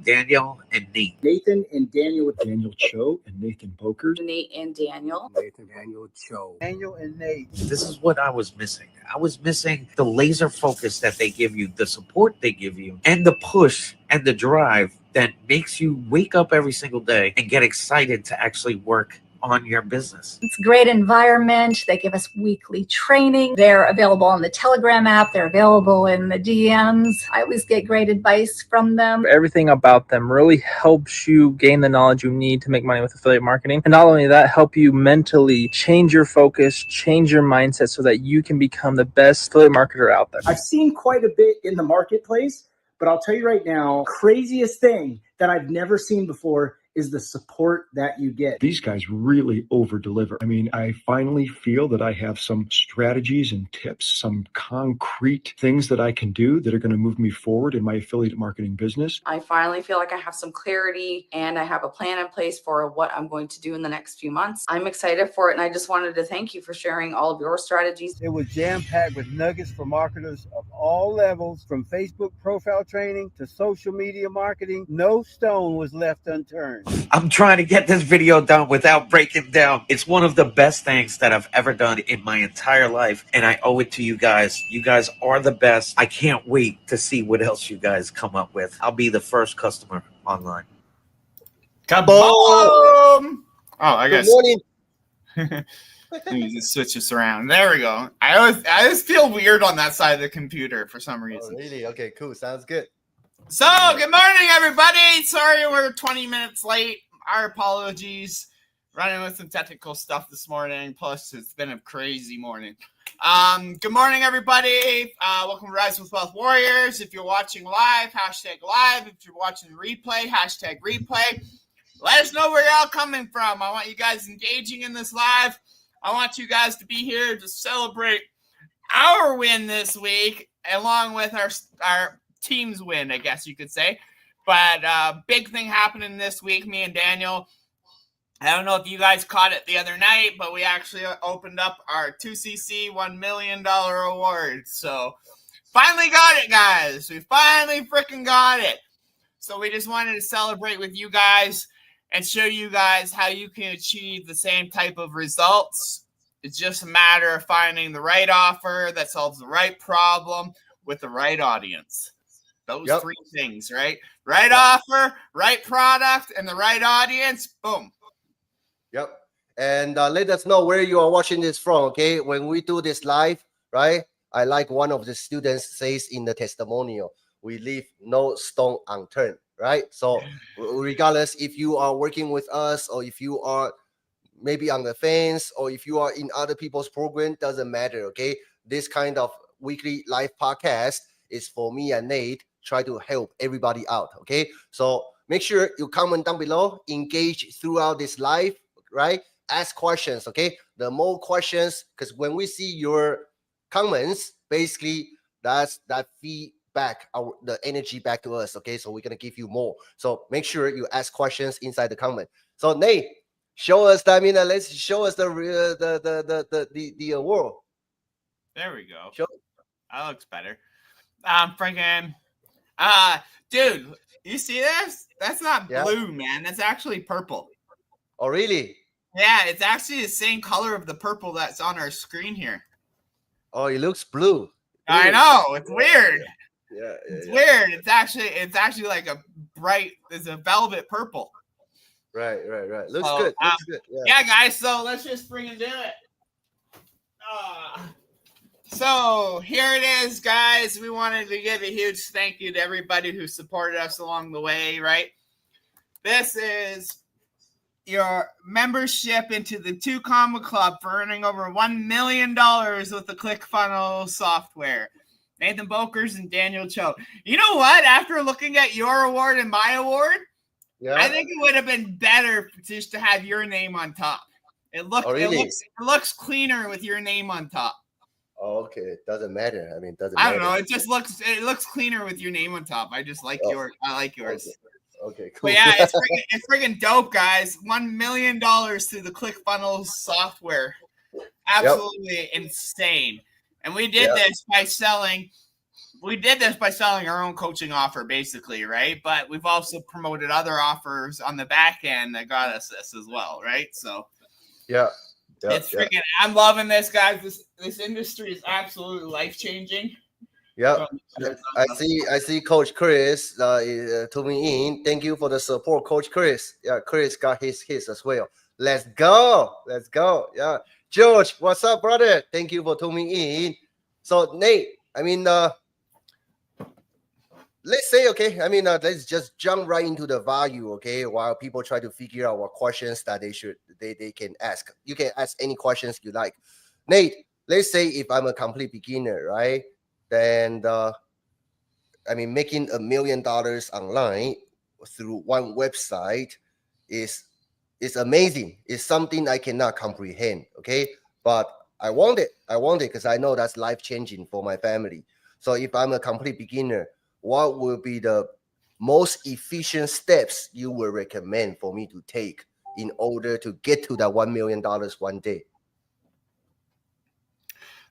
Daniel and Nate. Nathan and Daniel. Daniel Cho and Nathan Boker. Nate and Daniel. Nathan, Daniel, Cho. Daniel and Nate. This is what I was missing. I was missing the laser focus that they give you, the support they give you, and the push and the drive that makes you wake up every single day and get excited to actually work on your business. It's a great environment. They give us weekly training. They're available on the Telegram app. They're available in the DMs. I always get great advice from them. Everything about them really helps you gain the knowledge you need to make money with affiliate marketing. And not only that, help you mentally change your focus, change your mindset so that you can become the best affiliate marketer out there. I've seen quite a bit in the marketplace, but I'll tell you right now, craziest thing that I've never seen before is the support that you get. These guys really over deliver. I mean, I finally feel that I have some strategies and tips, some concrete things that I can do that are going to move me forward in my affiliate marketing business. I finally feel like I have some clarity and I have a plan in place for what I'm going to do in the next few months. I'm excited for it, and I just wanted to thank you for sharing all of your strategies. It was jam-packed with nuggets for marketers of all levels, from Facebook profile training to social media marketing. No stone was left unturned. I'm trying to get this video done without breaking down. It's one of the best things that I've ever done in my entire life, and I owe it to you guys. You guys are the best. I can't wait to see what else you guys come up with. I'll be the first customer online. Kaboom! Oh, I guess. Good morning. Let me just switch this around. There we go. I always feel weird on that side of the computer for some reason. Oh, really? Okay, cool. Sounds good. So, good morning, everybody. Sorry we're 20 minutes late. Our apologies. Running with some technical stuff this morning. Plus, it's been a crazy morning. Good morning, everybody. Welcome to Rise with Wealth Warriors. If you're watching live, hashtag live. If you're watching replay, hashtag replay. Let us know where you're all coming from. I want you guys engaging in this live. I want you guys to be here to celebrate our win this week, along with our team's win, I guess you could say. But big thing happening this week, me and Daniel. I don't know if you guys caught it the other night, but we actually opened up our 2CC $1 million award. So finally got it, guys. We finally freaking got it. So we just wanted to celebrate with you guys and show you guys how you can achieve the same type of results. It's just a matter of finding the right offer that solves the right problem with the right audience. Those three things, right? Right offer, right product, and the right audience. Boom. Yep. And let us know where you are watching this from, okay? When we do this live, right? I like one of the students says in the testimonial, we leave no stone unturned, right? So regardless if you are working with us or if you are maybe on the fence or if you are in other people's program, doesn't matter, okay? This kind of weekly live podcast is for me and Nate, try to help everybody out, okay? So make sure you comment down below, engage throughout this live, right? Ask questions, okay? The more questions, because when we see your comments, basically that's that feedback, the energy back to us, okay? So we're gonna give you more. So make sure you ask questions inside the comment. So Nate, show us. I mean, let's show us the award. There we go. Show. That looks better. Freaking, dude, you see this? That's not blue, man. That's actually purple. Oh, really? Yeah, it's actually the same color of the purple that's on our screen here. Oh, it looks blue. I know, it's weird. Yeah, it's weird. It's actually like it's a velvet purple. Right. Looks good. Looks good. Yeah, guys. So let's just freaking do it. So here it is, guys. We wanted to give a huge thank you to everybody who supported us along the way, right? This is your membership into the 2 Comma Club for earning over $1 million with the ClickFunnels software. Nathan Bokers and Daniel Cho. You know what? After looking at your award and my award, I think it would have been better just to have your name on top. It looks cleaner with your name on top. Oh, okay. It doesn't matter. I mean, I don't know. It looks cleaner with your name on top. I just like yours. I like yours. Okay, cool. But yeah, it's freaking dope, guys. $1 million through the ClickFunnels software. Absolutely insane. And we did this by selling we did this by selling our own coaching offer, basically, right? But we've also promoted other offers on the back end that got us this as well, right? So Yeah. it's freaking. I'm loving this, guys. This industry is absolutely life changing. Yeah. I see Coach Chris to me in. Thank you for the support, Coach Chris. Yeah, Chris got his as well. Let's go. Yeah. George, what's up, brother? Thank you for tuning in. So Nate, I mean, let's say, okay, I mean, let's just jump right into the value, okay, while people try to figure out what questions that they can ask. You can ask any questions you like. Nate, let's say if I'm a complete beginner, right? Then I mean, making $1 million online through one website is amazing. It's something I cannot comprehend. Okay, but I want it because I know that's life changing for my family. So if I'm a complete beginner, what will be the most efficient steps you will recommend for me to take in order to get to that $1 million one day?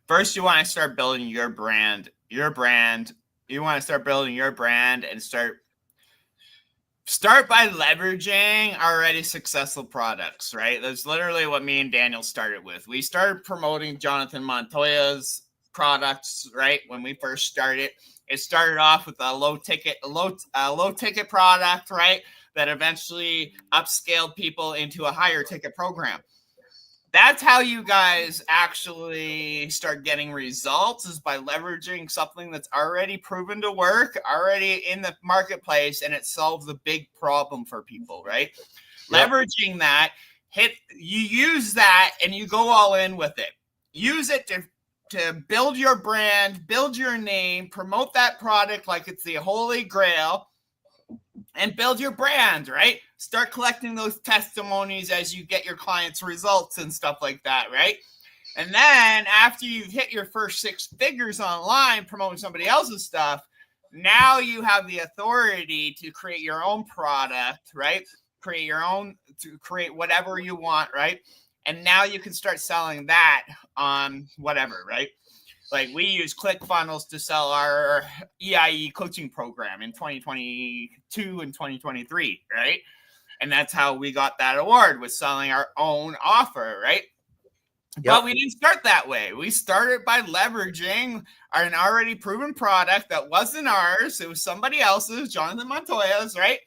First, you want to start building your brand. You want to start building your brand and start by leveraging already successful products, right? That's literally what me and Daniel started with. We started promoting Jonathan Montoya's products, right? When we first started, it started off with a low ticket product, right? That eventually upscaled people into a higher ticket program. That's how you guys actually start getting results, is by leveraging something that's already proven to work, already in the marketplace, and it solves a big problem for people, right? Yep. Leveraging that, you use that and you go all in with it. Use it to build your brand, build your name, promote that product like it's the holy grail, and build your brand, right? Start collecting those testimonies as you get your clients' results and stuff like that, right? And then after you've hit your first 6 figures online promoting somebody else's stuff, now you have the authority to create your own product, right? To create whatever you want, right? And now you can start selling that on whatever, right? Like we use ClickFunnels to sell our EIE coaching program in 2022 and 2023, right? And that's how we got that award, was selling our own offer, right? Yep. But we didn't start that way. We started by leveraging an already proven product that wasn't ours. It was somebody else's, Jonathan Montoya's, right?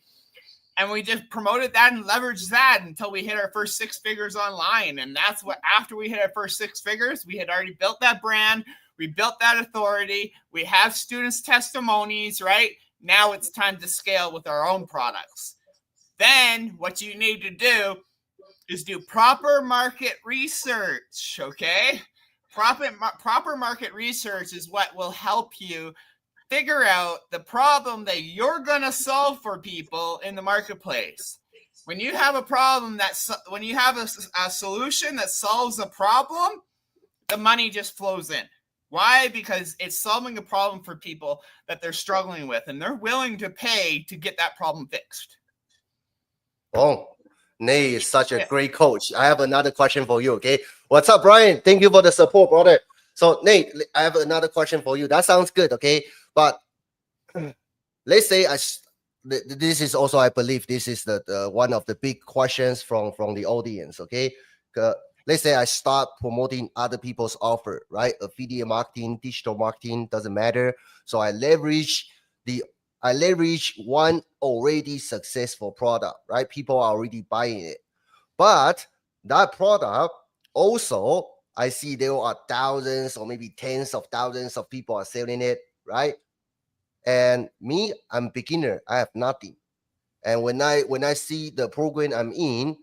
And we just promoted that and leveraged that until we hit our first 6 figures online. And that's what, after we hit our first 6 figures, we had already built that brand. We built that authority. We have students' testimonies, right? Now it's time to scale with our own products. Then what you need to do is do proper market research, okay? Proper market research is what will help you figure out the problem that you're going to solve for people in the marketplace. When you have a problem when you have a solution that solves a problem, the money just flows in. Why? Because it's solving a problem for people that they're struggling with, and they're willing to pay to get that problem fixed. Oh, Nate is such a great coach. I have another question for you, okay? What's up, Brian? Thank you for the support, brother. So, Nate, I have another question for you. That sounds good, okay? But let's say this is also, I believe, this is the one of the big questions from the audience, okay? Let's say I start promoting other people's offer, right? Affiliate marketing, digital marketing, doesn't matter. So I leverage one already successful product, right? People are already buying it. But that product also, I see there are thousands or maybe tens of thousands of people are selling it, right? And me, I'm beginner. I have nothing. And when I see the program I'm in,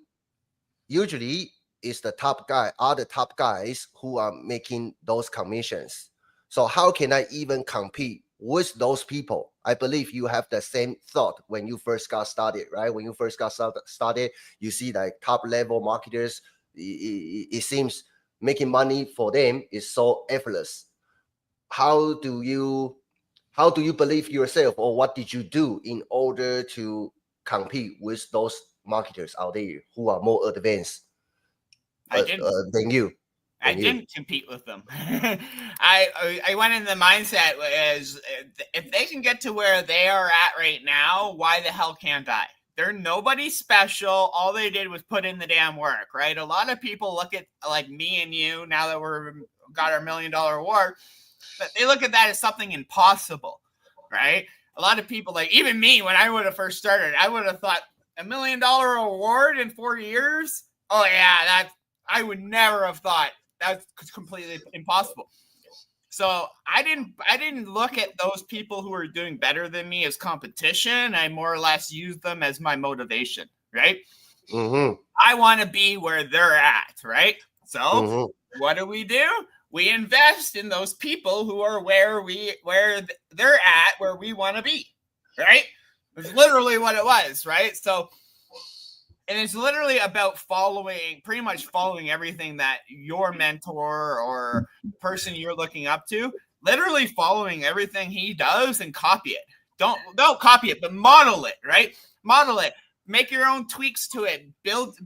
usually it's the top guys who are making those commissions. So how can I even compete with those people? I believe you have the same thought when you first got started, right? When you first got started, you see like top level marketers, it seems making money for them is so effortless. How do you believe yourself, or what did you do in order to compete with those marketers out there who are more advanced than you? I didn't compete with them. I went in the mindset as if they can get to where they are at right now, why the hell can't I? They're nobody special. All they did was put in the damn work, right? A lot of people look at like me and you now that we're got our $1 million award, but they look at that as something impossible, right? A lot of people, like even me, when I would have first started, I would have thought $1 million award in 4 years. Oh yeah, I would never have thought that's completely impossible. So I didn't look at those people who are doing better than me as competition. I more or less used them as my motivation, right? I want to be where they're at, right? So what do? We invest in those people who are where they're at, where we want to be, right? It's literally what it was, right? So, and it's literally about pretty much following everything that your mentor or person you're looking up to, literally following everything he does and copy it. Don't copy it, but model it, right? Model it. Make your own tweaks to it. Build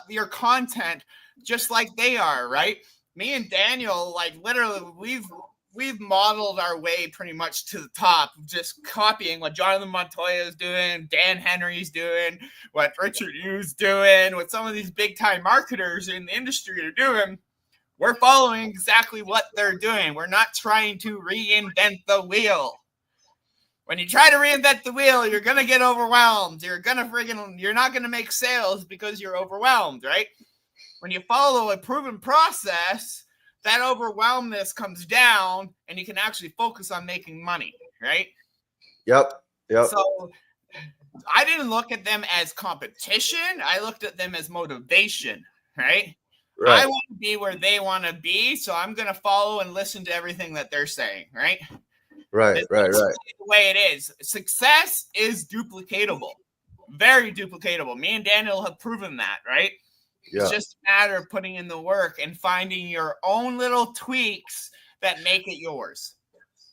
your content just like they are, right? Me and Daniel, like literally, we've modeled our way pretty much to the top, just copying what Jonathan Montoya is doing, Dan Henry's doing, what Richard Yu's doing, what some of these big time marketers in the industry are doing. We're following exactly what they're doing. We're not trying to reinvent the wheel. When you try to reinvent the wheel, you're gonna get overwhelmed. You're not gonna make sales because you're overwhelmed, right? When you follow a proven process, that overwhelmness comes down and you can actually focus on making money, right? Yep. So I didn't look at them as competition. I looked at them as motivation, right? I want to be where they want to be, so I'm going to follow and listen to everything that they're saying, right? Right. The way it is. Success is duplicatable. Very duplicatable. Me and Daniel have proven that, right? It's just a matter of putting in the work and finding your own little tweaks that make it yours,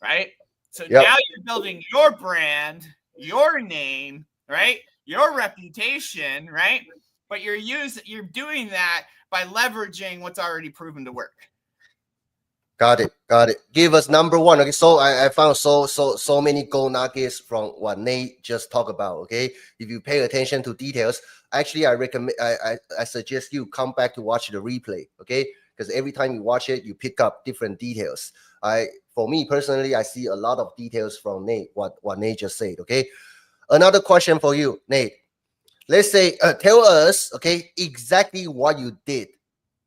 right? So now you're building your brand, your name, right? Your reputation, right? But you're doing that by leveraging what's already proven to work. Got it. Give us number one. Okay, so I found so many gold nuggets from what Nate just talked about. Okay, if you pay attention to details, actually, I recommend, I suggest you come back to watch the replay. Okay, because every time you watch it, you pick up different details. For me personally, I see a lot of details from Nate. What Nate just said. Okay, another question for you, Nate. Let's say, tell us, okay, exactly what you did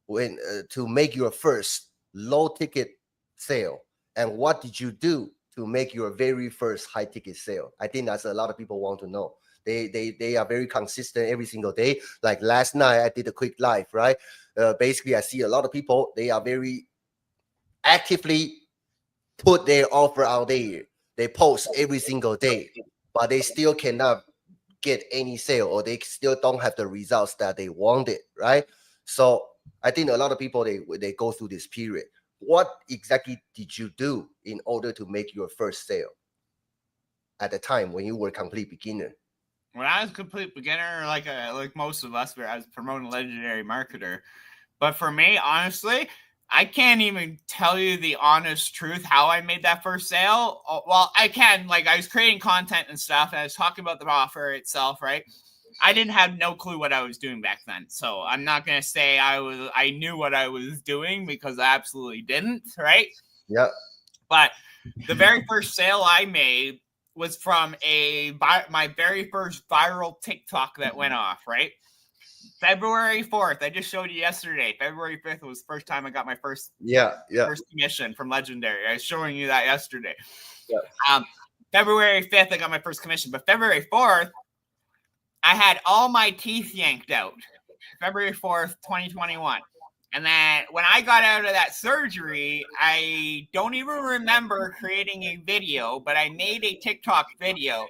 when to make your first low ticket sale, and what did you do to make your very first high ticket sale? I think that's a lot of people want to know. They are very consistent every single day. Like last night, I did a quick live, right? Basically, I see a lot of people, they are very actively put their offer out there. They post every single day, but they still cannot get any sale, or they still don't have the results that they wanted, right? So I think a lot of people, they go through this period. What exactly did you do in order to make your first sale at the time when you were a complete beginner? When I was a complete beginner, like most of us, I was promoting legendary marketer. But for me, honestly, I can't even tell you the honest truth how I made that first sale. Well, I can. Like, I was creating content and stuff, and I was talking about the offer itself, right? I didn't have no clue what I was doing back then. So I'm not going to say I knew what I was doing, because I absolutely didn't, right? Yeah. But the very first sale I made was from my very first viral TikTok that went off, right? February 4th. I just showed you yesterday. February 5th was the first time I got my first first commission from Legendary. I was showing you that yesterday. Yeah. February 5th, I got my first commission. But February 4th, I had all my teeth yanked out. February 4th, 2021. And then when I got out of that surgery, I don't even remember creating a video, but I made a TikTok video,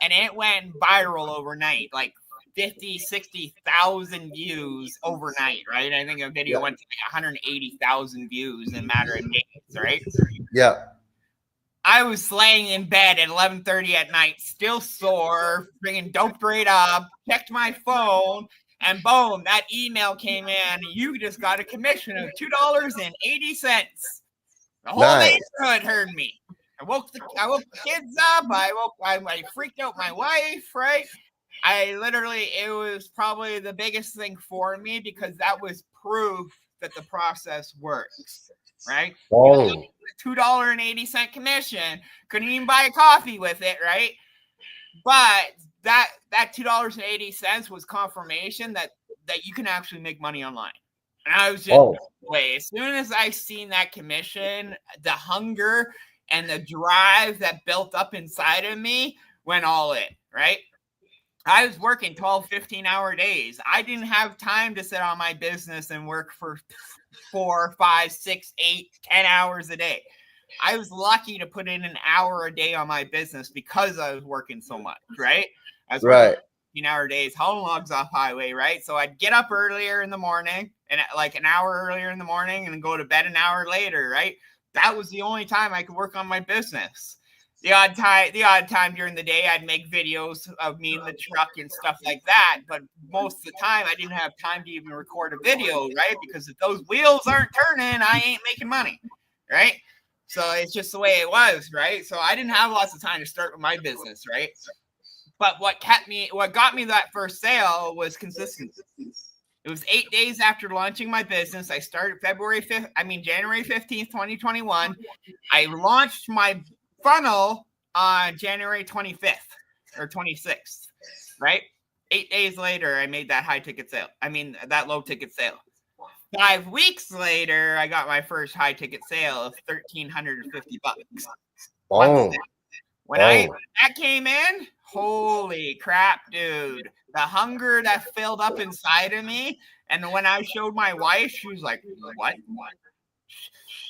and it went viral overnight, like 50, 60,000 views overnight, right? I think a video went to like 180,000 views in a matter of days, right? Yeah. I was laying in bed at 11:30 at night, still sore, bringing doped right up, checked my phone, And boom, that email came in. You just got a commission of $2.80. The whole neighborhood heard me. I woke the kids up. I freaked out my wife, right? It was probably the biggest thing for me because that was proof that the process works, right? Oh, $2.80 commission, couldn't even buy a coffee with it, right? But that $2.80 was confirmation that you can actually make money online. And I was just wait. As soon as I seen that commission, the hunger and the drive that built up inside of me went all in, right? I was working 12, 15-hour days. I didn't have time to sit on my business and work for 4, 5, 6, 8, 10 hours a day. I was lucky to put in an hour a day on my business because I was working so much, right? I was working 15-hour days, hauling logs off highway, right? So I'd get up earlier in the morning, and like an hour earlier in the morning, and then go to bed an hour later, right? That was the only time I could work on my business. The odd time during the day, I'd make videos of me in the truck and stuff like that. But most of the time, I didn't have time to even record a video, right? Because if those wheels aren't turning, I ain't making money, right? So it's just the way it was, right? So I didn't have lots of time to start with my business, right? But what got me that first sale was consistency. It was 8 days after launching my business. I started January 15th, 2021. I launched my funnel on January 25th or 26th, right? 8 days later, I made that that low ticket sale. 5 weeks later, I got my first high ticket sale of $1,350. When that came in, holy crap, dude. The hunger that filled up inside of me. And when I showed my wife, she was like, what?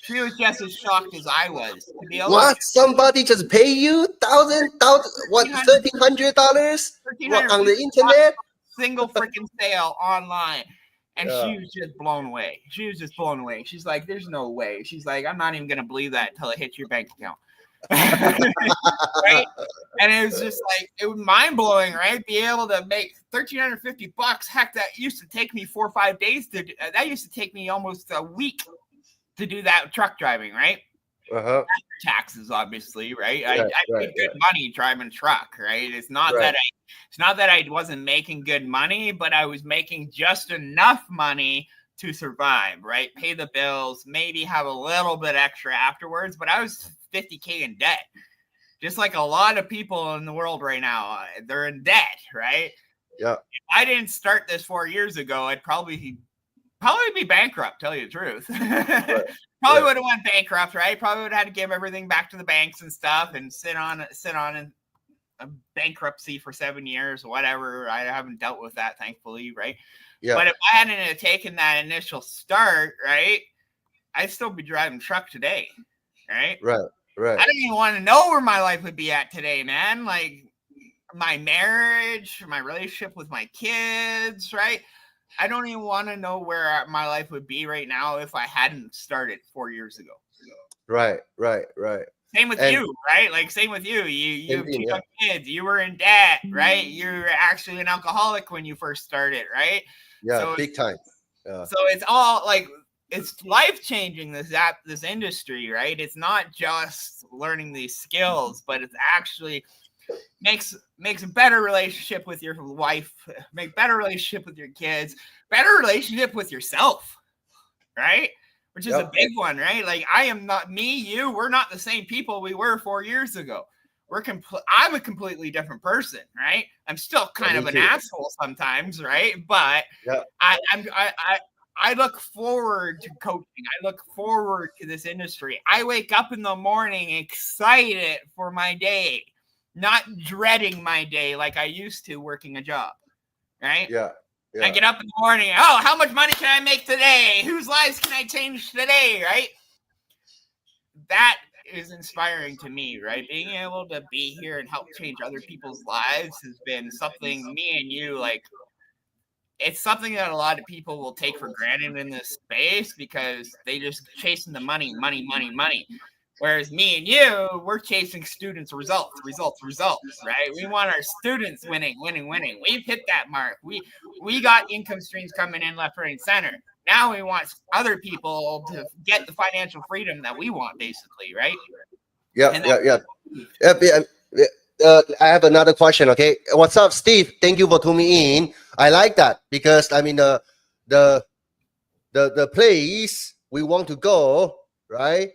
She was just as shocked as I was. To be able what? Somebody just pay you $1,300 on the internet? Single freaking sale online. And she was just blown away. She's like, there's no way. She's like, I'm not even going to believe that until it hits your bank account. Right? And it was just like, it was mind blowing, right? Be able to make $1,350. Heck, that used to take me 4 or 5 days to do. That used to take me almost a week to do that truck driving, right? After taxes, obviously, right? I made good money driving truck, right? It's not that I wasn't making good money, but I was making just enough money to survive, right? Pay the bills, maybe have a little bit extra afterwards, but I was $50K in debt. Just like a lot of people in the world right now, they're in debt, right? Yeah. If I didn't start this 4 years ago, I'd probably be bankrupt, tell you the truth. Probably would have went bankrupt, right? Probably would have had to give everything back to the banks and stuff and sit on a bankruptcy for 7 years, whatever. I haven't dealt with that, thankfully, right? Yeah. But if I hadn't taken that initial start, right, I'd still be driving truck today, right? Right. I don't even want to know where my life would be at today, man. Like my marriage, my relationship with my kids, right? I don't even want to know where my life would be right now if I hadn't started 4 years ago. Right. Same with you, right? Like same with you. You have 2 young kids. You were in debt, right? You were actually an alcoholic when you first started, right? Yeah, so big time. So it's all like it's life-changing, this industry, right? It's not just learning these skills, but it's actually makes a better relationship with your wife, make better relationship with your kids, better relationship with yourself, right? Which is a big one, right? Like I am not you, we're not the same people we were 4 years ago. I'm a completely different person, right? I'm still kind of an asshole sometimes, right? But I look forward to coaching. I look forward to this industry. I wake up in the morning excited for my day, not dreading my day like I used to working a job, right? Yeah. I get up in the morning. Oh, how much money can I make today? Whose lives can I change today, right? That is inspiring to me, right? Being able to be here and help change other people's lives has been something me and you, like, it's something that a lot of people will take for granted in this space because they just chasing the money. Whereas me and you, we're chasing students' results, right? We want our students winning. We've hit that mark. We got income streams coming in left, right, and center. Now we want other people to get the financial freedom that we want, basically, right? Yeah. I have another question. Okay, what's up, Steve? Thank you for tuning in. I like that because I mean the place we want to go, right?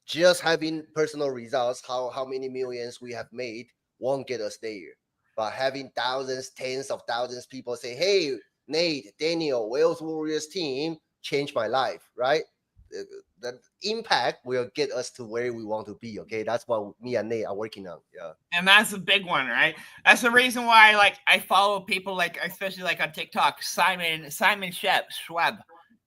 Just having personal results, how many millions we have made won't get us there. But having thousands, tens of thousands people say, "Hey, Nate, Daniel, Wales Warriors team changed my life," right? The impact will get us to where we want to be. Okay, that's what me and Nate are working on. Yeah, and that's a big one, right? That's the reason why, like, I follow people like, especially like on TikTok, Simon Schwab.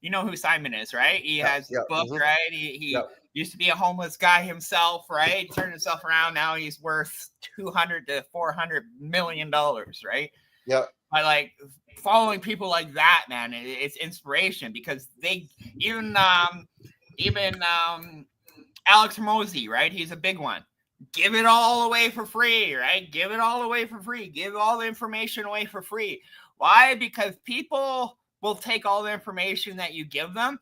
You know who Simon is, right? He has a book, right? He used to be a homeless guy himself, right? He turned himself around. Now he's worth $200 to $400 million, right? Yeah. But like following people like that, man, it's inspiration because they even Alex Mosey, right? He's a big one. Give it all away for free, right? Give it all away for free. Give all the information away for free. Why? Because people will take all the information that you give them.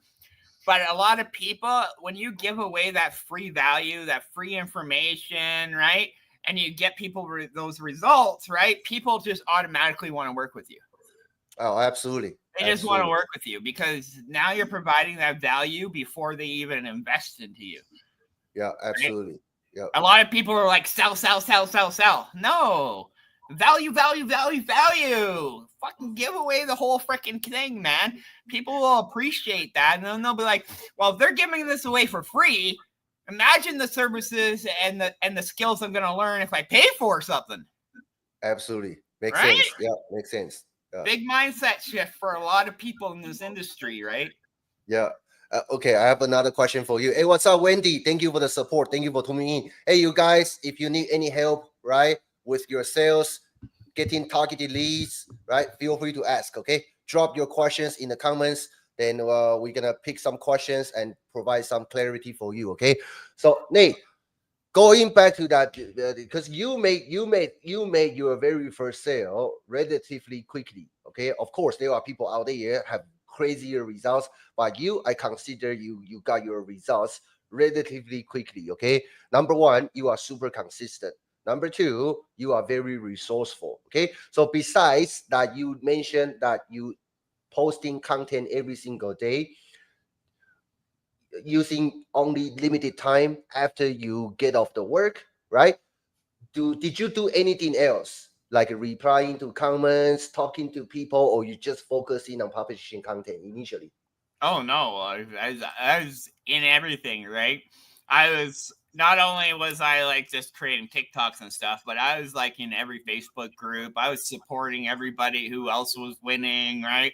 But a lot of people, when you give away that free value, that free information, right? And you get people those results, right? People just automatically want to work with you. Oh, absolutely. They just want to work with you because now you're providing that value before they even invest into you. Yeah, absolutely. Right? Yeah. A lot of people are like, sell. No. Value. Fucking give away the whole freaking thing, man. People will appreciate that. And then they'll be like, well, if they're giving this away for free, imagine the services and the skills I'm going to learn if I pay for something. Absolutely. Makes sense. Yeah, makes sense. Yeah. Big mindset shift for a lot of people in this industry, right? Yeah. Okay, I have another question for you. Hey, what's up, Wendy? Thank you for the support. Thank you for tuning in. Hey, you guys, if you need any help, right, with your sales, getting targeted leads, right, feel free to ask, okay? Drop your questions in the comments. Then we're going to pick some questions and provide some clarity for you, okay? So, Nate, going back to that, because you made your very first sale relatively quickly, okay? Of course, there are people out there have crazier results, but I consider you got your results relatively quickly, okay? Number one, you are super consistent. Number two, you are very resourceful, okay? So besides that, you mentioned that you posting content every single day, using only limited time after you get off the work, right? Did you do anything else, like replying to comments, talking to people, or you just focusing on publishing content initially? Oh no, I was in everything, right? Not only was I like just creating TikToks and stuff, but I was like in every Facebook group. I was supporting everybody who else was winning, right?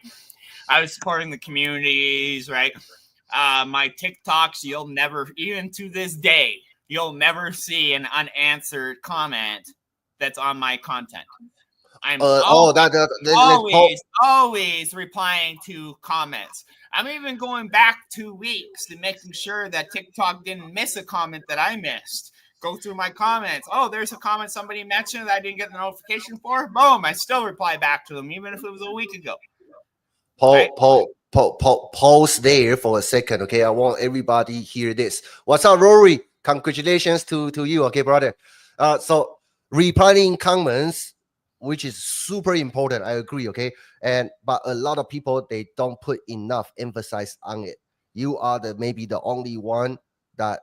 I was supporting the communities, right? My TikToks, you'll never, even to this day, you'll never see an unanswered comment that's on my content. I'm always replying to comments. I'm even going back 2 weeks and making sure that TikTok didn't miss a comment that I missed. Go through my comments. Oh, there's a comment somebody mentioned that I didn't get the notification for. Boom, I still reply back to them, even if it was a week ago. Pause there for a second, okay? I want everybody hear this. What's up, Rory? Congratulations to you, okay, brother? So replying comments, which is super important, I agree, okay? But a lot of people, they don't put enough emphasis on it. You are maybe the only one that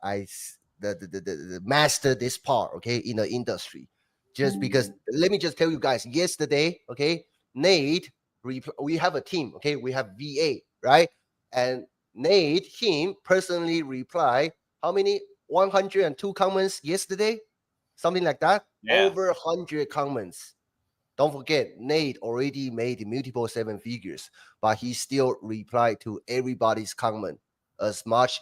the master this part, okay, in the industry. Just because, let me just tell you guys, yesterday, okay, Nate, we have a team, okay, we have VA, right? And Nate, him personally reply how many 102 comments yesterday, something like that. Over 100 comments. Don't forget, Nate already made multiple 7 figures, but he still replied to everybody's comment as much.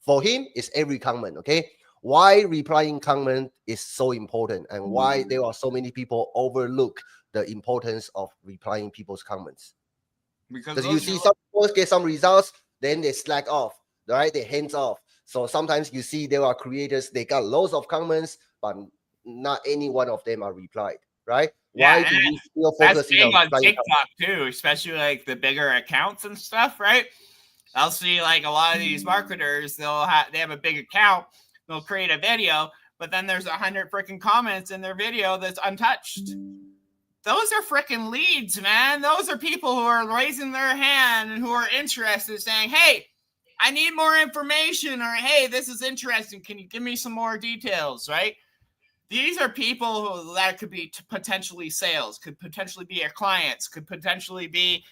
For him, it's every comment, okay? Why replying comment is so important, and why there are so many people overlook the importance of replying people's comments. Because you see some people get some results, then they slack off, right? They hands off. So sometimes you see there are creators, they got loads of comments, but not any one of them are replied, right? Yeah, Why do we still that's focus big on replying TikTok too, especially like the bigger accounts and stuff, right? I'll see like a lot of these marketers, they have a big account, they'll create a video, but then there's 100 freaking comments in their video that's untouched. Those are freaking leads, man. Those are people who are raising their hand and who are interested, saying, hey, I need more information, or hey, this is interesting. Can you give me some more details, right? These are people that could be potentially sales, could potentially be your clients, could potentially be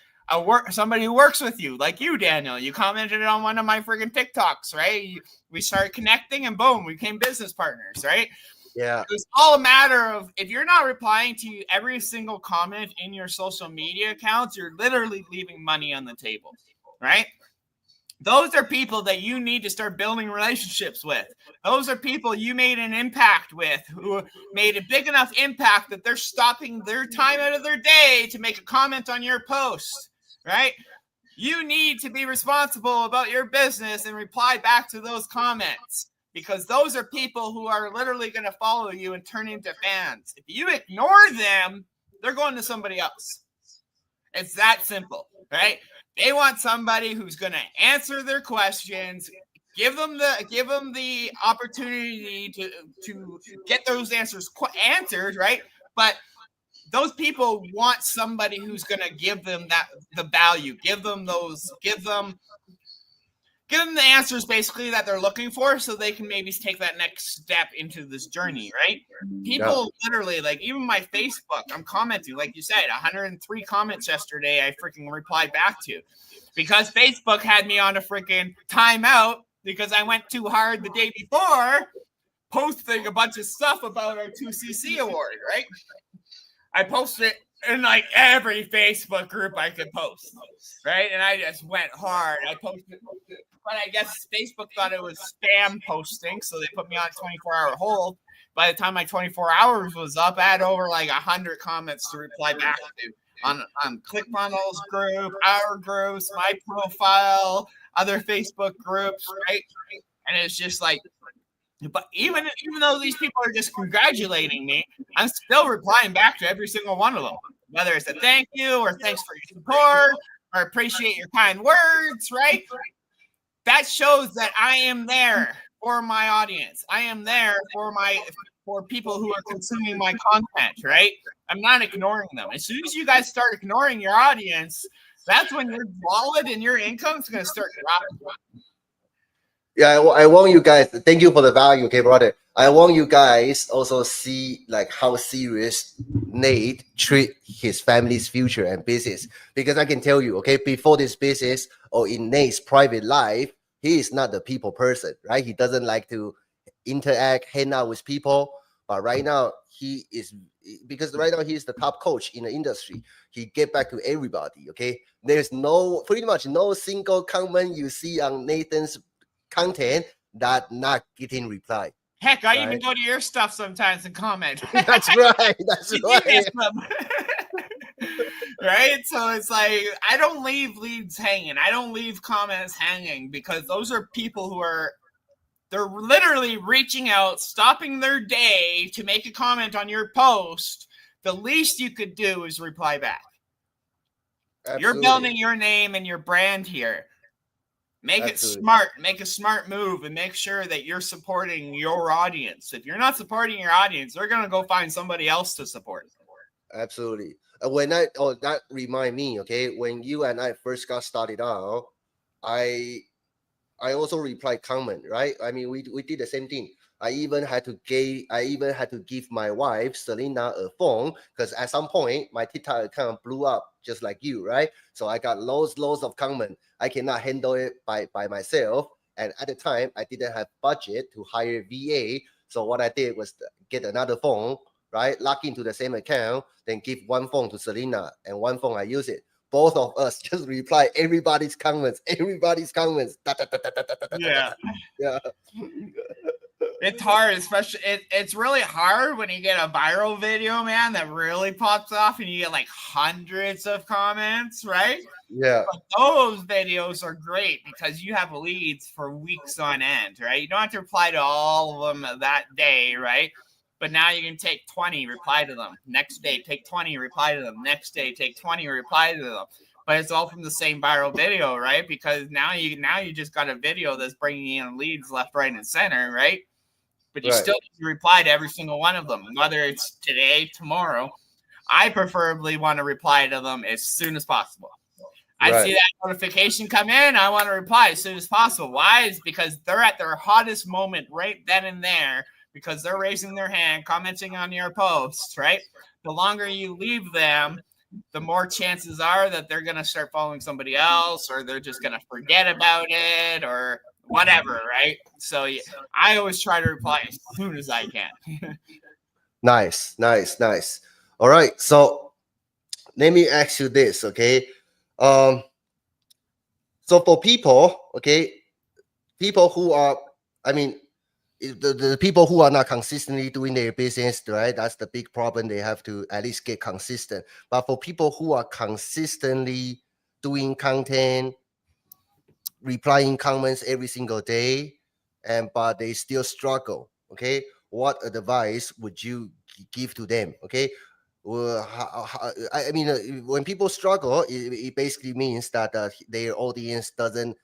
somebody who works with you, like you, Daniel. You commented on one of my freaking TikToks, right? We started connecting, and boom, we became business partners, right? Yeah. It's all a matter of, if you're not replying to every single comment in your social media accounts, you're literally leaving money on the table, right? Those are people that you need to start building relationships with. Those are people you made an impact with, who made a big enough impact that they're stopping their time out of their day to make a comment on your post, right? You need to be responsible about your business and reply back to those comments, because those are people who are literally going to follow you and turn into fans. If you ignore them, they're going to somebody else. It's that simple, right? They want somebody who's going to answer their questions, give them the opportunity to get those answers answered, right? But those people want somebody who's going to give them the value, give them the answers basically that they're looking for, so they can maybe take that next step into this journey, right? People literally, like, even my Facebook, I'm commenting, like you said, 103 comments yesterday I freaking replied back to, because Facebook had me on a freaking timeout because I went too hard the day before posting a bunch of stuff about our 2CC award, right? I posted it in like every Facebook group I could post, right? And I just went hard. I posted, but I guess Facebook thought it was spam posting, so they put me on a 24-hour hold. By the time my 24 hours was up, I had over like 100 comments to reply back to on ClickFunnels group, our groups, my profile, other Facebook groups, right? And it's just like, but even though these people are just congratulating me, I'm still replying back to every single one of them, whether it's a thank you or thanks for your support or appreciate your kind words, right? That shows that I am there for my audience. I am there for people who are consuming my content, right? I'm not ignoring them. As soon as you guys start ignoring your audience, that's when your wallet and your income is going to start dropping. Yeah, I want you guys, thank you for the value, okay, brother. I want you guys also see like how serious Nate treat his family's future and business. Because I can tell you, okay, before this business or in Nate's private life, he is not the people person, right? He doesn't like to interact, hang out with people. But right now he is, because right now he is the top coach in the industry. He get back to everybody, okay? There's pretty much no single comment you see on Nathan's content that not getting reply. Heck, I even go to your stuff sometimes and comment. That's right. That's right. Right? So it's like, I don't leave leads hanging. I don't leave comments hanging, because those are people they're literally reaching out, stopping their day to make a comment on your post. The least you could do is reply back. Absolutely. You're building your name and your brand here. Make it smart. Make a smart move and make sure that you're supporting your audience. If you're not supporting your audience, they're going to go find somebody else to support. Absolutely. That remind me, okay, when you and I first got started out, I also replied comment, right? I mean, we did the same thing. I even had to give my wife Selena a phone, because at some point my TikTok account blew up just like you, right? So I got loads of comments. I cannot handle it by myself. And at the time, I didn't have budget to hire VA. So what I did was get another phone, right? Log into the same account, then give one phone to Selena and one phone I use it. Both of us just reply everybody's comments. Yeah. It's hard, especially it's really hard when you get a viral video, man, that really pops off and you get like hundreds of comments, right? Yeah. But those videos are great because you have leads for weeks on end, right? You don't have to reply to all of them that day, right? But now you can take 20, reply to them. Next day, take 20, reply to them. Next day, take 20, reply to them. But it's all from the same viral video, right? Because now you just got a video that's bringing in leads left, right, and center, right? But you Right. still need to reply to every single one of them, whether it's today, tomorrow. I preferably want to reply to them as soon as possible. I Right. see that notification come in. I want to reply as soon as possible. Why? Is because they're at their hottest moment right then and there because they're raising their hand, commenting on your posts, right? The longer you leave them, the more chances are that they're going to start following somebody else or they're just going to forget about it or whatever, right? So I always try to reply as soon as I can. Nice, nice, nice. All right. So let me ask you this, okay? So for people, okay, people who are, I mean, the people who are not consistently doing their business, right? That's the big problem. They have to at least get consistent. But for people who are consistently doing content, replying comments every single day, but they still struggle, okay, what advice would you give to them? Okay, well, I mean, when people struggle, it basically means that their audience doesn't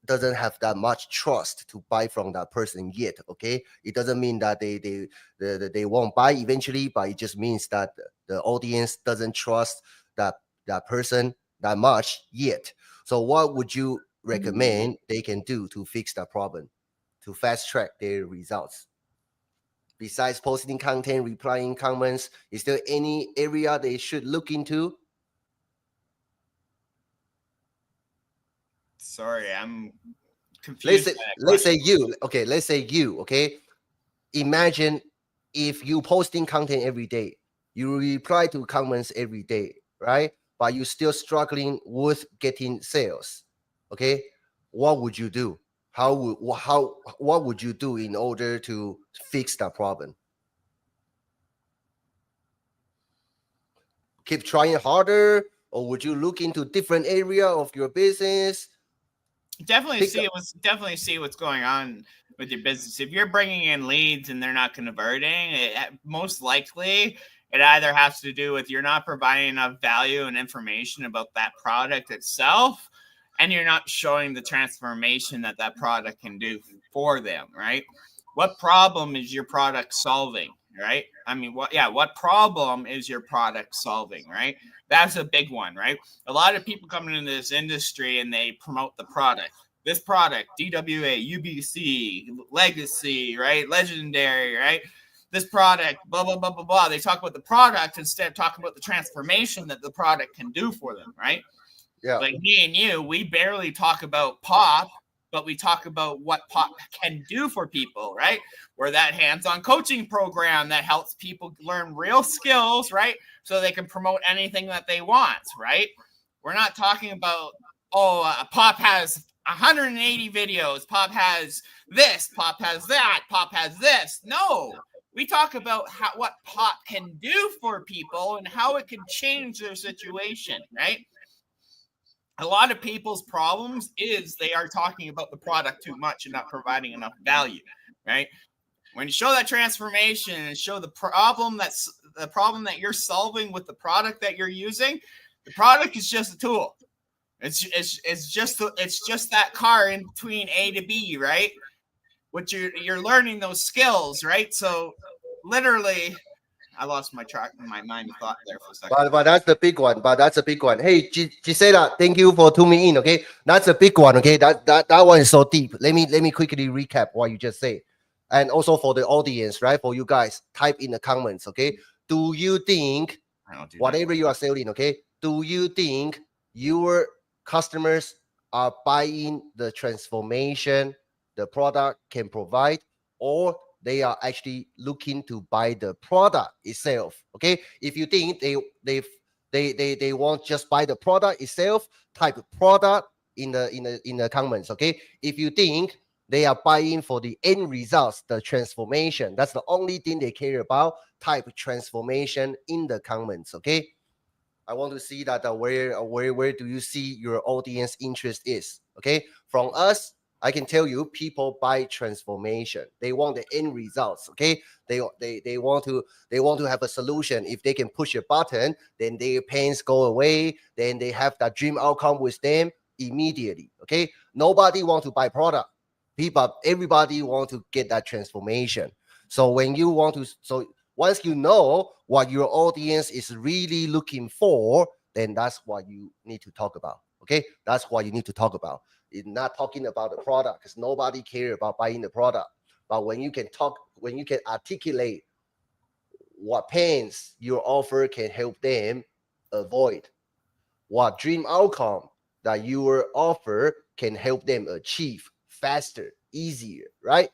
have that much trust to buy from that person yet. Okay, it doesn't mean that they won't buy eventually, but it just means that the audience doesn't trust that person that much yet. So what would you recommend they can do to fix that problem, to fast track their results? Besides posting content, replying comments, is there any area they should look into? Sorry, I'm Let's confused say, by that let's say question. you, okay, let's say you, okay. Imagine if you posting content every day, you reply to comments every day, right? But you still struggling with getting sales. Okay, what would you do? What would you do in order to fix that problem? Keep trying harder, or would you look into different area of your business? Definitely Pick see what's going on with your business. If you're bringing in leads and they're not converting, most likely it either has to do with you're not providing enough value and information about that product itself, and you're not showing the transformation that that product can do for them, right? What problem is your product solving, right? I mean, what problem is your product solving, right? That's a big one, right? A lot of people coming into this industry and they promote the product. This product, DWA, UBC, Legacy, right? Legendary, right? This product, blah, blah, blah, blah, blah. They talk about the product instead of talking about the transformation that the product can do for them, right? Yeah. Like me and you, we barely talk about pop, but we talk about what pop can do for people, right? We're that hands-on coaching program that helps people learn real skills, right? So they can promote anything that they want, right? We're not talking about, pop has 180 videos, pop has this, pop has that, pop has this. No, we talk about what pop can do for people and how it can change their situation, right? A lot of people's problems is they are talking about the product too much and not providing enough value, right? When you show that transformation and show the problem that you're solving with the product that you're using, the product is just a tool. It's just that car in between A to B, right? Which you're learning those skills, right? So literally, I lost my mind of thought there for a second. But that's the big one. But that's a big one. Hey, Gisela, thank you for tuning in. Okay, that's a big one. Okay, that one is so deep. Let me quickly recap what you just said, and also for the audience, right? For you guys, type in the comments. Okay, do you think whatever you are selling? Okay, do you think your customers are buying the transformation the product can provide, or they are actually looking to buy the product itself? Okay, if you think they won't just buy the product itself, type product in the comments. Okay, if you think They are buying for the end results, the transformation. That's the only thing they care about. Type transformation in the comments. Okay. I want to see that where do you see your audience interest is? Okay, from us, I can tell you, people buy transformation. They want the end results. Okay, they want to have a solution. If they can push a button, then their pains go away. Then they have that dream outcome with them immediately. Okay, nobody want to buy product. People, everybody want to get that transformation. So when you want to, so once you know what your audience is really looking for, then that's what you need to talk about. Okay, that's what you need to talk about. It's not talking about the product because nobody care about buying the product. But when you can talk, when you can articulate what pains your offer can help them avoid, what dream outcome that your offer can help them achieve faster, easier, right?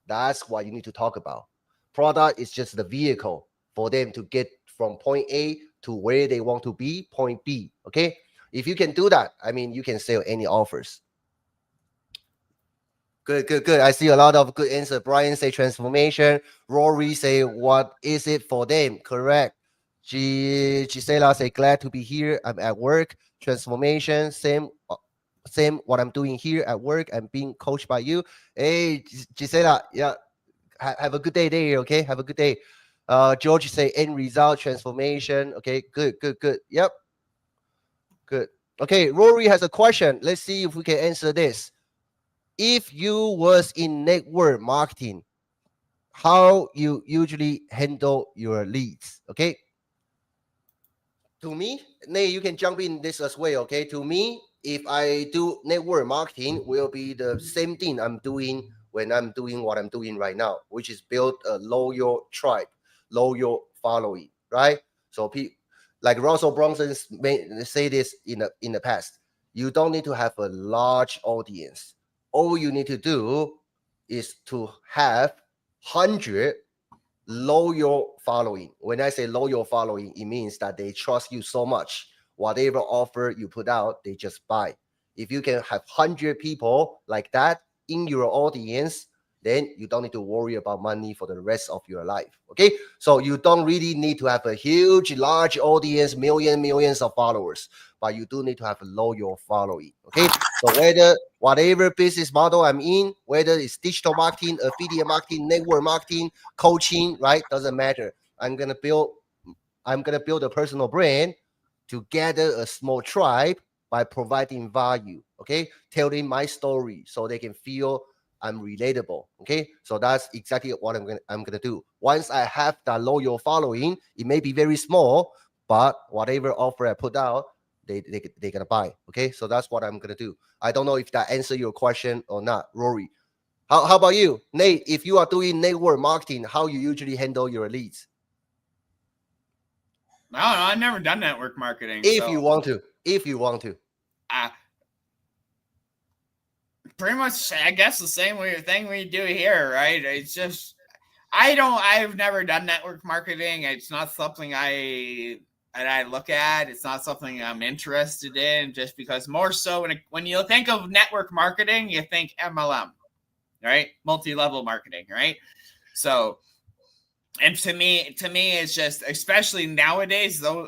That's what you need to talk about. Product is just the vehicle for them to get from point A to where they want to be, point B. Okay. If you can do that, I mean, you can sell any offers. Good, good, good. I see a lot of good answer. Brian say transformation. Rory say what is it for them? Correct. Gisela say glad to be here. I'm at work. Transformation. Same. What I'm doing here at work. I'm being coached by you. Hey, Gisela. Yeah. Have a good day there. Okay. Have a good day. George say end result transformation. Okay. Good. Good. Good. Yep. Good. Okay. Rory has a question. Let's see if we can answer this. If you was in network marketing, how you usually handle your leads? Okay. To me, Nate, you can jump in this as well. Okay. To me, if I do network marketing, will be the same thing I'm doing when I'm doing what I'm doing right now, which is build a loyal tribe, loyal following, right? So, like Russell Brunson say this in the past, you don't need to have a large audience. All you need to do is to have 100 loyal following. When I say loyal following, it means that they trust you so much. Whatever offer you put out, they just buy. If you can have 100 people like that in your audience, then you don't need to worry about money for the rest of your life. Okay. So you don't really need to have a huge, large audience, millions of followers, but you do need to have a loyal following. Okay. So whatever business model I'm in, whether it's digital marketing, affiliate marketing, network marketing, coaching, right? Doesn't matter. I'm gonna build a personal brand to gather a small tribe by providing value. Okay, telling my story so they can feel I'm relatable. Okay, so that's exactly what I'm gonna do. Once I have that loyal following, it may be very small, but whatever offer I put out, they're gonna buy. Okay, so that's what I'm gonna do. I don't know if that answered your question or not, Rory. How about you, Nate? If you are doing network marketing, how you usually handle your leads? I don't know. I've never done network marketing. If you want to. Uh, pretty much, I guess the same thing we do here, right? It's just, I've never done network marketing. It's not something I look at. It's not something I'm interested in, just because more so when you think of network marketing, you think MLM, right? Multi-level marketing, right? So, and to me, it's just, especially nowadays, though,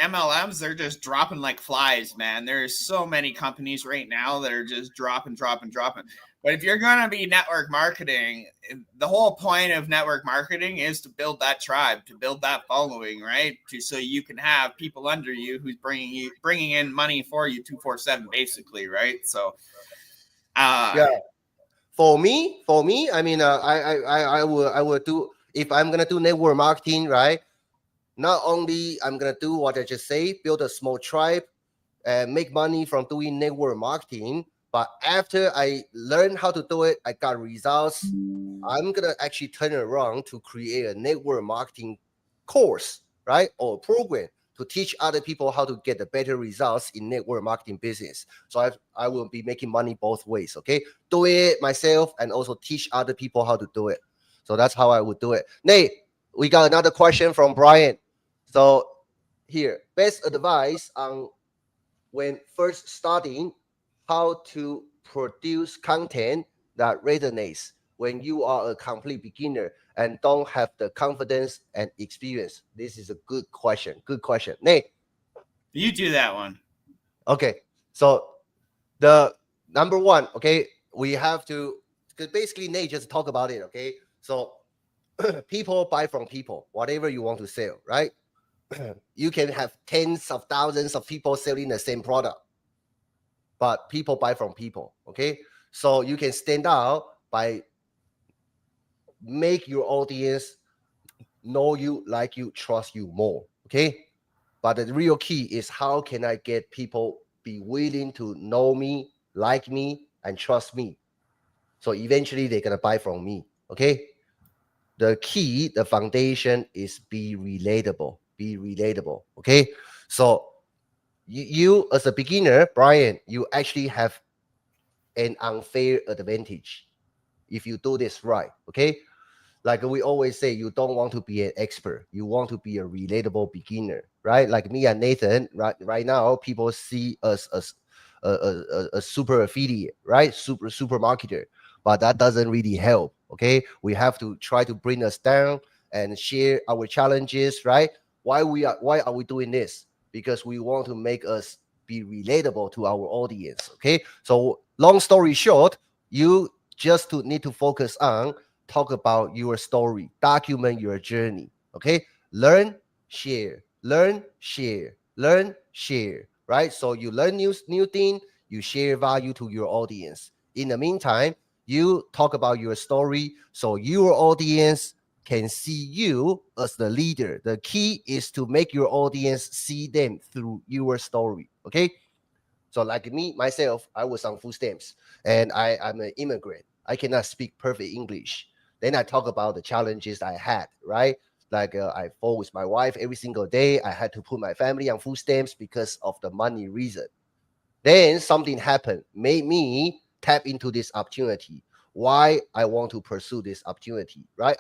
MLMs, they're just dropping like flies, man. There's so many companies right now that are just dropping. But if you're going to be network marketing, the whole point of network marketing is to build that tribe, to build that following, right? So you can have people under you who's bringing in money for you 247, basically, right? So, yeah. For me, I mean, I will do, if I'm gonna do network marketing, right? Not only I'm gonna do what I just say, build a small tribe and make money from doing network marketing, but after I learn how to do it, I got results. I'm gonna actually turn it around to create a network marketing course, right, or a program to teach other people how to get the better results in network marketing business. So I will be making money both ways. Okay, do it myself and also teach other people how to do it. So that's how I would do it. Nate, we got another question from Brian. So here, best advice on when first starting how to produce content that resonates when you are a complete beginner and don't have the confidence and experience? This is a good question. Good question. Nate. You do that one. Okay. So the number one, okay, we have to, because basically Nate just talk about it, okay? So people buy from people, whatever you want to sell, right? You can have tens of thousands of people selling the same product, but people buy from people, okay? So you can stand out by make your audience know you, like you, trust you more, okay? But the real key is how can I get people be willing to know me, like me, and trust me? So eventually they're gonna buy from me, okay? The key, the foundation is be relatable. Be relatable, okay? So you as a beginner, Brian, you actually have an unfair advantage if you do this right, okay? Like we always say, you don't want to be an expert, you want to be a relatable beginner, right? Like me and Nathan, right now people see us as a super affiliate, right? Super marketer, but that doesn't really help, okay? We have to try to bring us down and share our challenges, right? Why are we doing this? Because we want to make us be relatable to our audience, okay? So long story short, you just need to focus on talk about your story, document your journey. Okay, learn, share, learn, share. Right. So you learn new thing, you share value to your audience. In the meantime, you talk about your story so your audience can see you as the leader. The key is to make your audience see them through your story. Okay. So like me, myself, I was on food stamps and I'm an immigrant. I cannot speak perfect English. Then I talk about the challenges I had, right? Like I fought with my wife every single day. I had to put my family on food stamps because of the money reason. Then something happened, made me tap into this opportunity. Why I want to pursue this opportunity, right?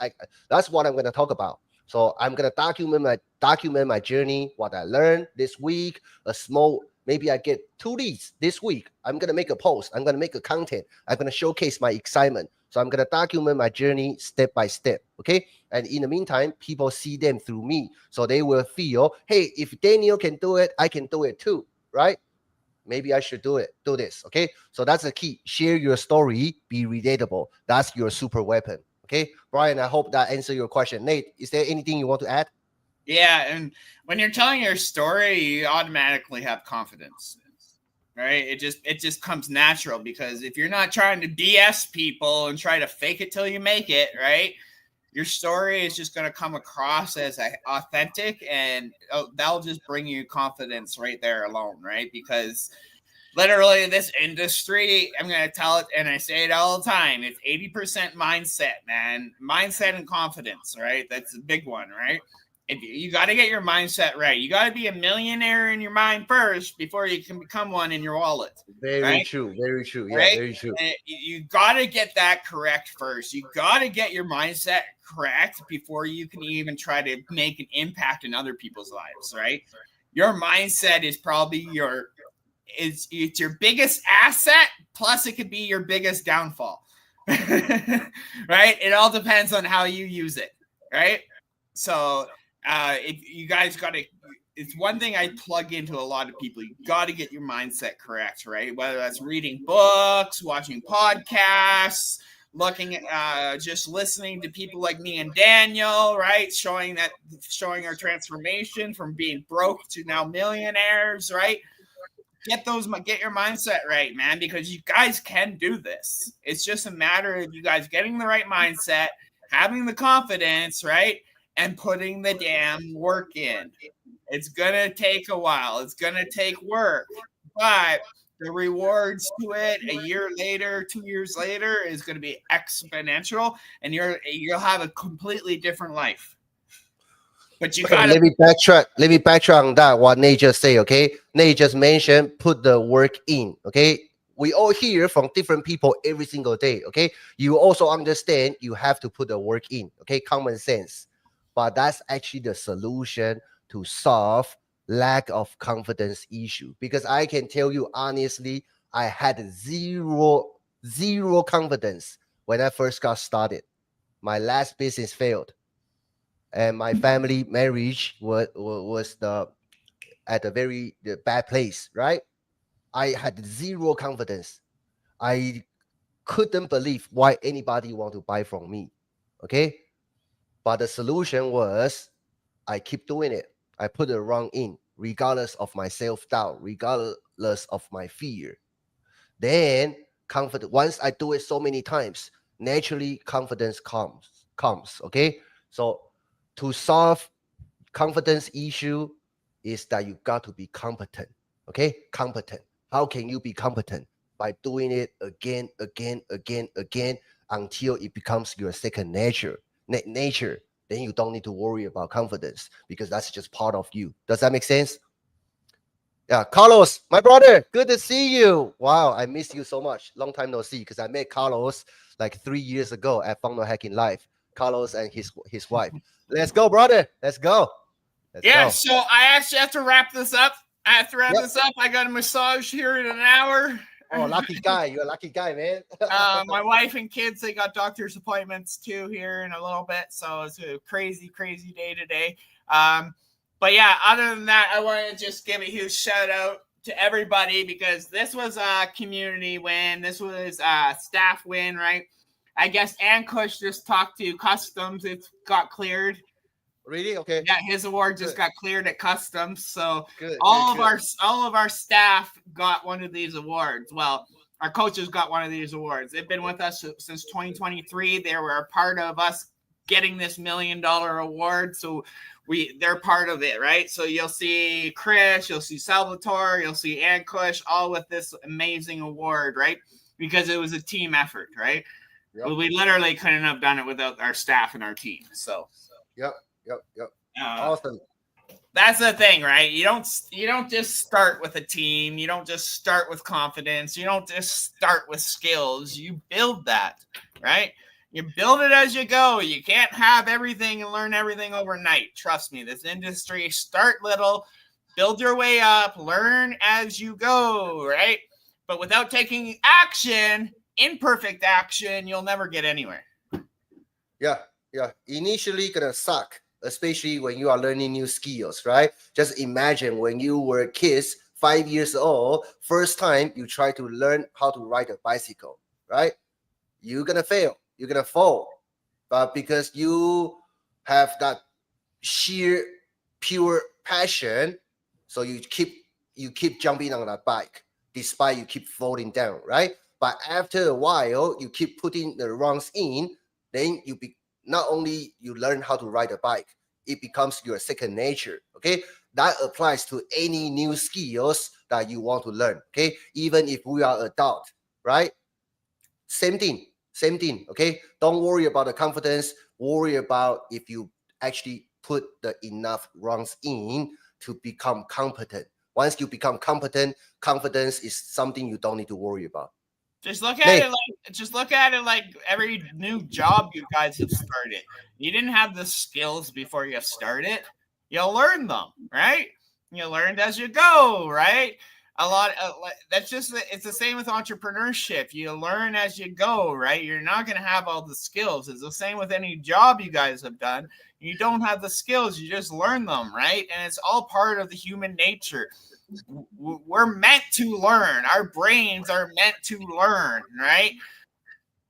That's what I'm going to talk about. So I'm going to document my journey, what I learned this week, a small, maybe I get 2 leads this week. I'm going to make a post. I'm going to make a content. I'm going to showcase my excitement. So I'm going to document my journey step by step. Okay. And in the meantime, people see them through me. So they will feel, hey, if Daniel can do it, I can do it too. Right. Maybe I should do this. Okay. So that's the key. Share your story, be relatable. That's your super weapon. Okay. Brian, I hope that answered your question. Nate, is there anything you want to add? Yeah, and when you're telling your story, you automatically have confidence. Right? It just comes natural because if you're not trying to BS people and try to fake it till you make it, right? Your story is just going to come across as authentic, and that'll just bring you confidence right there alone, right? Because literally this industry, I'm going to tell it, and I say it all the time, it's 80% mindset, man. Mindset and confidence, right? That's a big one, right? If you got to get your mindset right. You got to be a millionaire in your mind first before you can become one in your wallet. Very right? true. Very true. Yeah, Right? very true. And you got to get that correct first. You got to get your mindset correct before you can even try to make an impact in other people's lives, right? Your mindset is probably it's your biggest asset, plus it could be your biggest downfall. Right? It all depends on how you use it, right? So if you guys got to, it's one thing I plug into a lot of people. You got to get your mindset correct, right? Whether that's reading books, watching podcasts, looking at just listening to people like me and Daniel, right? Showing our transformation from being broke to now millionaires, right? Get your mindset right, man, because you guys can do this. It's just a matter of you guys getting the right mindset, having the confidence, right? And putting the damn work in. It's going to take a while. It's going to take work, but the rewards to it a year later, 2 years later is going to be exponential, and you'll have a completely different life. But you got Let me backtrack. Let me backtrack on that. What Nate just say. Okay, Nate just mentioned put the work in. Okay, we all hear from different people every single day. Okay, you also understand you have to put the work in. Okay, common sense, but that's actually the solution to solve lack of confidence issue. Because I can tell you honestly, I had zero confidence when I first got started. My last business failed, and my family marriage was at a very bad place, right? I had zero confidence. I couldn't believe why anybody want to buy from me. Okay. But the solution was I keep doing it. I put the wrong in, regardless of my self-doubt, regardless of my fear. Then confidence, once I do it so many times, naturally confidence comes. Okay. So to solve confidence issue is that you got to be competent. Okay, competent. How can you be competent? By doing it again, again, until it becomes your second nature. Nature. Then you don't need to worry about confidence because that's just part of you. Does that make sense? Yeah, Carlos, my brother, good to see you. Wow, I miss you so much. Long time no see because I met Carlos like 3 years ago at Funnel Hacking Live. Carlos and his wife. Let's go, brother. Let's go. Let's Yeah, go. so I actually have to wrap this up. Yep. I got a massage here in an hour. Oh, lucky guy. You're a lucky guy, man. My wife and kids, they got doctor's appointments too here in a little bit. So it's a crazy, crazy day today. But yeah, other than that, I want to just give a huge shout out to everybody because this was a community win. This was a staff win, right? I guess Ankush just talked to Customs. It got cleared. Really? Okay. Yeah, his award just got cleared at Customs. So Good. all of our staff got one of these awards. Well, our coaches got one of these awards. They've been with us since 2023. They were a part of us getting this $1 million award. So they're part of it, right? So you'll see Chris, you'll see Salvatore, you'll see Ankush, all with this amazing award, right? Because it was a team effort, right? Yep. We literally couldn't have done it without our staff and our team. So Yep. Awesome. That's the thing, right? You don't just start with a team. You don't just start with confidence. You don't just start with skills. You build that, right? You build it as you go. You can't have everything and learn everything overnight. Trust me, this industry, start little, build your way up, learn as you go, right? But without taking action, imperfect action, you'll never get anywhere. Yeah. Initially gonna suck, especially when you are learning new skills, right? Just imagine when you were kids, 5 years old, first time you try to learn how to ride a bicycle, right? You're gonna fail. You're gonna fall. But because you have that sheer, pure passion, so you keep jumping on that bike, despite you keep falling down, right? But after a while, you keep putting the rungs in, then not only you learn how to ride a bike, it becomes your second nature. Okay, that applies to any new skills that you want to learn. Okay, even if we are adult, right? Same thing. Okay, don't worry about the confidence. Worry about if you actually put the enough runs in to become competent. Once you become competent, confidence is something you don't need to worry about. Just look at it like every new job you guys have started. You didn't have the skills before you started. You'll learn them, right? You learned as you go, right? It's the same with entrepreneurship. You learn as you go, right? You're not going to have all the skills. It's the same with any job you guys have done. You don't have the skills. You just learn them, right? And it's all part of the human nature. We're meant to learn. Our brains are meant to learn, right?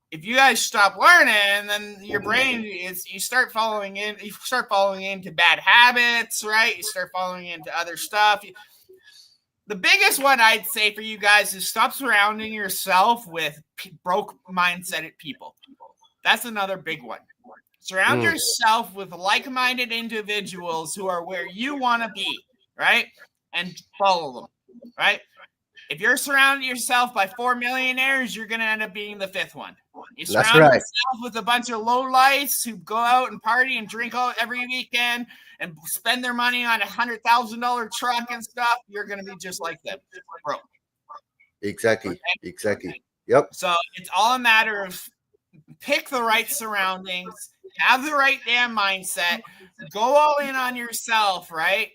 If you guys stop learning, then your brain you start falling into bad habits, right? You start falling into other stuff. The biggest one I'd say for you guys is stop surrounding yourself with broke mindset people. That's another big one. Surround yourself with like-minded individuals who are where you want to be, right? And follow them, right? If you're surrounding yourself by 4 millionaires, you're going to end up being the fifth one. You surround yourself with a bunch of lowlifes who go out and party and drink every weekend and spend their money on $100,000 truck and stuff, you're going to be just like them, bro. Exactly. Yep. So it's all a matter of pick the right surroundings, have the right damn mindset, go all in on yourself, right?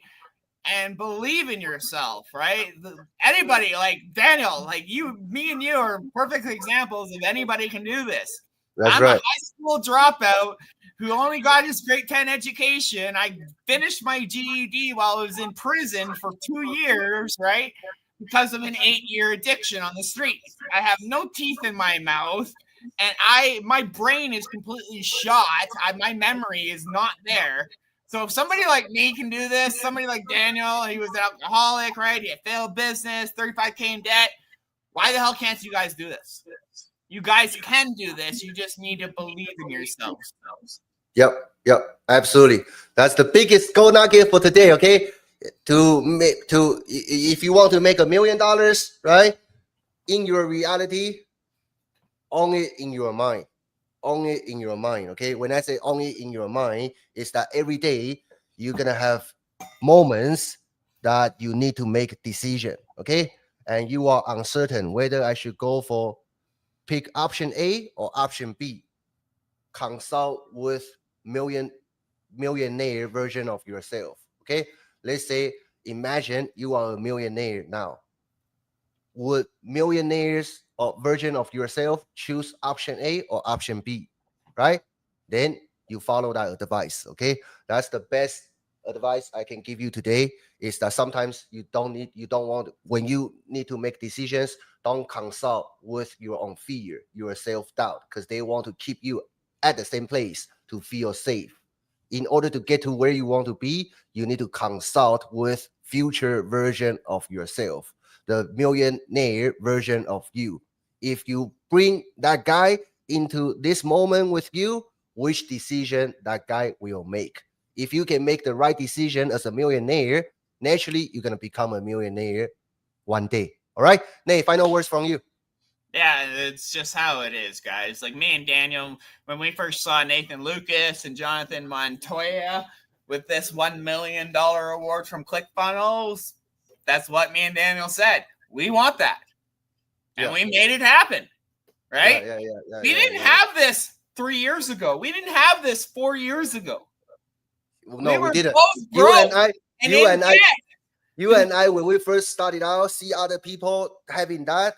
and believe in yourself, right? Anybody like Daniel, like you, me and you are perfect examples of anybody can do this. That's I'm a right. high school dropout who only got his grade 10 education. I finished my GED while I was in prison for 2 years, right? Because of an 8-year addiction on the streets. I have no teeth in my mouth, and my brain is completely shot. My memory is not there. So if somebody like me can do this, somebody like Daniel, he was an alcoholic, right? He had failed business, 35K in debt. Why the hell can't you guys do this? You guys can do this. You just need to believe in yourselves. Yep, absolutely. That's the biggest gold nugget for today. Okay, if you want to make $1 million, right, in your reality, only in your mind. Only in your mind. Okay, when I say only in your mind, is that every day you're gonna have moments that you need to make a decision. Okay, and you are uncertain whether I should go for pick option A or option B. Consult with millionaire version of yourself. Okay, let's say imagine you are a millionaire now. Would millionaires or version of yourself choose option A or option B? Right? Then you follow that advice. Okay, that's the best advice I can give you today. Is that sometimes you don't want, when you need to make decisions, don't consult with your own fear, your self-doubt, because they want to keep you at the same place to feel safe. In order to get to where you want to be, you need to consult with future version of yourself, the millionaire version of you. If you bring that guy into this moment with you, which decision that guy will make? If you can make the right decision as a millionaire, naturally you're gonna become a millionaire one day. All right, Nate, final words from you. Yeah, it's just how it is, guys. Like me and Daniel, when we first saw Nathan Lucas and Jonathan Montoya with this $1 million award from ClickFunnels, that's what me and Daniel said. We want that. And we made it happen, right? We didn't have this 3 years ago. We didn't have this 4 years ago. No, we didn't. You and I, when we first started out, see other people having that,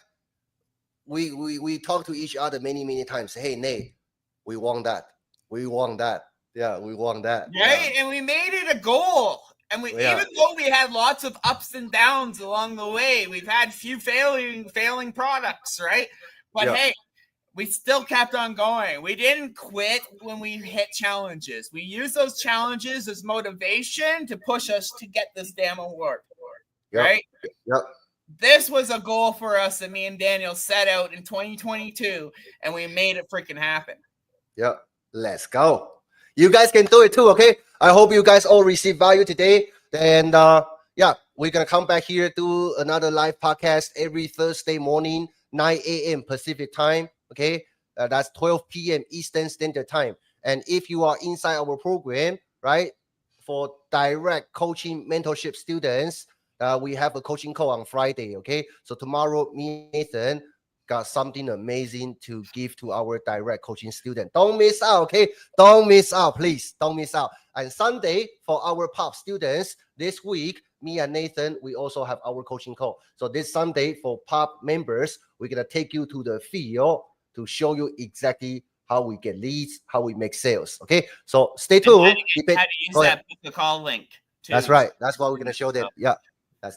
we talk to each other many times. Hey, Nate, we want that. We want that. Yeah, we want that. Right? Yeah. And we made it a goal. And even though we had lots of ups and downs along the way, we've had few failing products, right? But hey, we still kept on going. We didn't quit when we hit challenges. We used those challenges as motivation to push us to get this damn award. Right? Yep. This was a goal for us that me and Daniel set out in 2022, and we made it freaking happen. Yep. Let's go. You guys can do it too, okay? I hope you guys all receive value today. And we're going to come back here to another live podcast every Thursday morning, 9 a.m. Pacific time, okay? That's 12 p.m. Eastern Standard Time. And if you are inside our program, right, for direct coaching mentorship students, we have a coaching call on Friday, okay? So tomorrow, me and Nathan got something amazing to give to our direct coaching student. Don't miss out, okay? Don't miss out, please. Don't miss out. And Sunday, for our POP students, this week, me and Nathan, we also have our coaching call. So this Sunday, for POP members, we're going to take you to the field to show you exactly how we get leads, how we make sales, okay? So stay tuned. How to use that book the call link, too. That's right. That's what we're going to show them. Yeah.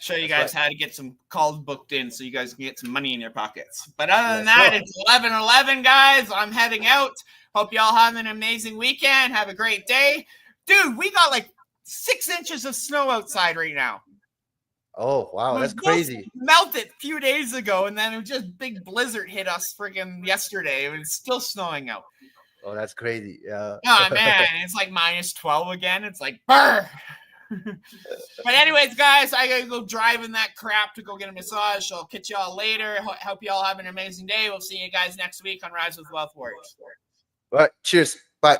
Show you guys how to get some calls booked in so you guys can get some money in your pockets. But other than that, it's 11:11, guys. I'm heading out. Hope y'all have an amazing weekend. Have a great day. Dude, we got like 6 inches of snow outside right now. Oh, wow. That's crazy. Melted a few days ago, and then it was just big blizzard hit us freaking yesterday. It was still snowing out. Oh, that's crazy. Yeah. Oh, man. It's like minus 12 again. It's like, brr. But anyways, guys, I gotta go driving that crap to go get a massage. So I'll catch y'all later. Hope y'all have an amazing day. We'll see you guys next week on Rise with Wealth Warriors. All right. Cheers. Bye.